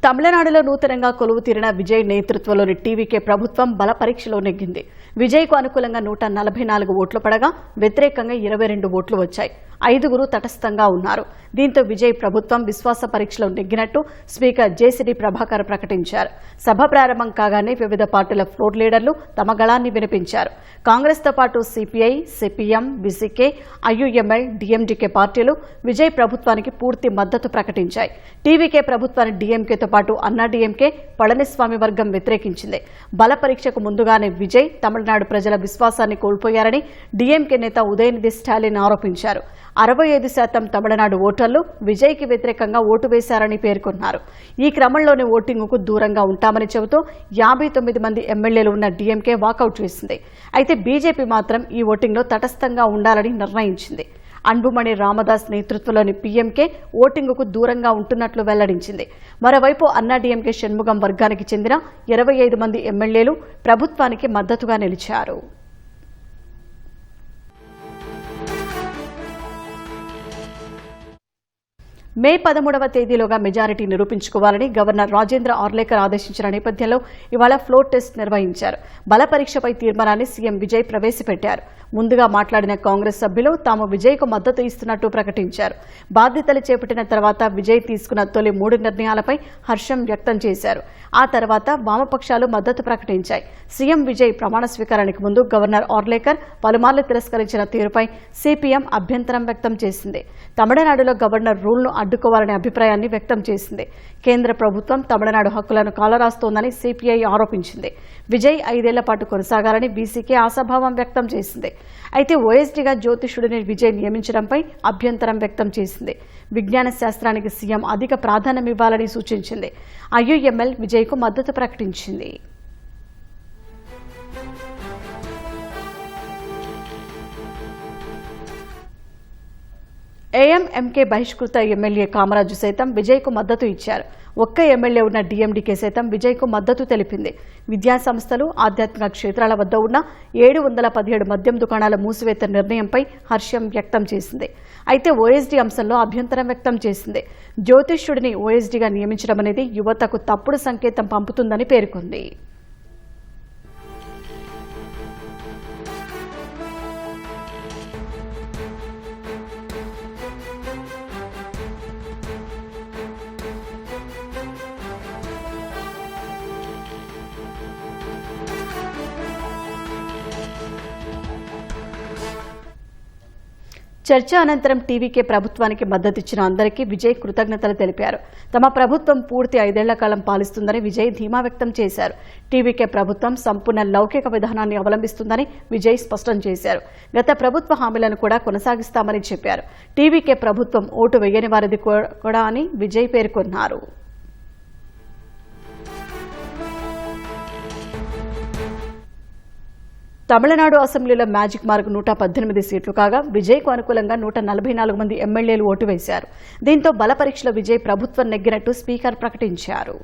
తమిళనాడులో నూతనంగా కొలువు తీరిన విజయ్ నేతృత్వంలోని టీవీకే ప్రభుత్వం బల పరీక్షలో నెగ్గింది. విజయ్కు అనుకూలంగా 144 ఓట్లు పడగా వ్యతిరేకంగా 22 ఓట్లు వచ్చాయి. 5 తటస్థంగా ఉన్నారు. దీంతో విజయ్ ప్రభుత్వం విశ్వాస పరీక్షలో నెగ్గినట్టు స్పీకర్ జేసీడీ ప్రభాకర్ ప్రకటించారు. సభ ప్రారంభం కాగానే వివిధ పార్టీల ఫ్లోర్ లీడర్లు తమ గళాన్ని వినిపించారు. కాంగ్రెస్తో పాటు CPI, CPM, BCK, IUML, DMDK పార్టీలు విజయ్ ప్రభుత్వానికి పూర్తి మద్దతు ప్రకటించాయి. టీవీకే ప్రభుత్వాన్ని డీఎంకేతో పాటు అన్నాడీఎంకే, పళనిస్వామి వర్గం వ్యతిరేకించింది. బల పరీక్షకు ముందుగానే విజయ్ తమిళనాడు ప్రజల విశ్వాసాన్ని కోల్పోయారని డీఎంకే నేత ఉదయనిధి స్టాలిన్ ఆరోపించారు. 65% తమిళనాడు ఓటర్లు విజయ్కి వ్యతిరేకంగా ఓటు వేశారని పేర్కొన్నారు. ఈ క్రమంలోనే ఓటింగుకు దూరంగా ఉంటామని చెబుతూ 59 మంది ఎమ్మెల్యేలు ఉన్న డీఎంకే వాకౌట్ చేసింది. అయితే బీజేపీ మాత్రం ఈ ఓటింగ్లో తటస్థంగా ఉండాలని నిర్ణయించింది. అన్బుమణి రామదాస్ నేతృత్వంలోని పీఎంకే ఓటింగుకు దూరంగా ఉంటున్నట్లు వెల్లడించింది. మరోవైపు అన్నాడీఎంకే షణ్ముగం వర్గానికి చెందిన 25 మంది ఎమ్మెల్యేలు ప్రభుత్వానికి మద్దతుగా నిలిచారు. మే 13వ తేదీలోగా మెజారిటీ నిరూపించుకోవాలని గవర్నర్ రాజేంద్ర ఆర్లేకర్ ఆదేశించిన నేపథ్యంలో ఇవాళ ఫ్లోర్ టెస్ట్ నిర్వహించారు. బల పరీక్షపై తీర్మానాన్ని సీఎం విజయ్ ప్రవేశపెట్టారు. ముందుగా మాట్లాడిన కాంగ్రెస్ సభ్యులు తాము విజయ్కు మద్దతు ఇస్తున్నట్టు ప్రకటించారు. బాధ్యతలు చేపట్టిన తర్వాత విజయ్ తీసుకున్న తొలి 3 నిర్ణయాలపై హర్షం వ్యక్తం చేశారు. ఆ తర్వాత వామపక్షాలు మద్దతు ప్రకటించాయి. సీఎం విజయ్ ప్రమాణ స్వీకారానికి ముందు గవర్నర్ ఆర్లేకర్ పలుమార్లు తిరస్కరించిన తీరుపై సిపిఎం అభ్యంతరం వ్యక్తం చేసింది. తమిళనాడులో గవర్నర్ రూల్ను అడ్డుకోవాలనే అభిప్రాయాన్ని వ్యక్తం చేసింది. కేంద్ర ప్రభుత్వం తమిళనాడు హక్కులను కాలరాస్తోందని సిపిఐ ఆరోపించింది. విజయ్ 5 ఏళ్ల పాటు కొనసాగాలని బీసీకే ఆశాభావం వ్యక్తం చేసింది. అయితే ఓఎస్డీగా జ్యోతిషుడిని విజయ్ నియమించడంపై అభ్యంతరం వ్యక్తం చేసింది. విజ్ఞాన శాస్త్రానికి సీఎం అధిక ప్రాధాన్యమివ్వాలని సూచించింది. ఐయుఎంఎల్ విజయ్కు మద్దతు ప్రకటించింది. ఏఎంఎంకే బహిష్కృత ఎమ్మెల్యే కామరాజు సైతం విజయ్కు మద్దతు ఇచ్చారు. ఒక్క ఎమ్మెల్యే ఉన్న డీఎండీకే సైతం విజయ్కు మద్దతు తెలిపింది. విద్యా సంస్థలు, ఆధ్యాత్మిక క్షేత్రాల వద్ద ఉన్న 717 మద్యం దుకాణాల మూసివేత నిర్ణయంపై హర్షం వ్యక్తం చేసింది. అయితే ఓఎస్డీ అంశంలో అభ్యంతరం వ్యక్తం చేసింది. జ్యోతిష్యుడిని ఓఎస్డీగా నియమించడం అనేది యువతకు తప్పుడు సంకేతం పంపుతుందని పేర్కొంది. చర్చ అనంతరం టీవీకే ప్రభుత్వానికి మద్దతిచ్చిన అందరికీ విజయ్ కృతజ్ఞతలు తెలిపారు. తమ ప్రభుత్వం పూర్తి 5 ఏళ్ల కాలం పాలిస్తుందని విజయ్ ధీమా వ్యక్తం చేశారు. టీవీకే ప్రభుత్వం సంపూర్ణ లౌకిక విధానాన్ని అవలంబిస్తుందని విజయ్ స్పష్టం చేశారు. గత ప్రభుత్వ హామీలను కూడా కొనసాగిస్తామని చెప్పారు. టీవీకే ప్రభుత్వం ఓటు వేయని వారిది కూడా అని విజయ్ పేర్కొన్నారు. తమిళనాడు అసెంబ్లీలో మ్యాజిక్ మార్క్ 118 సీట్లు కాగా విజయ్కు అనుకూలంగా 144 మంది ఎమ్మెల్యేలు ఓటు వేశారు. దీంతో బల పరీక్షలో విజయ్ ప్రభుత్వం నెగ్గినట్టు స్పీకర్ ప్రకటించారు.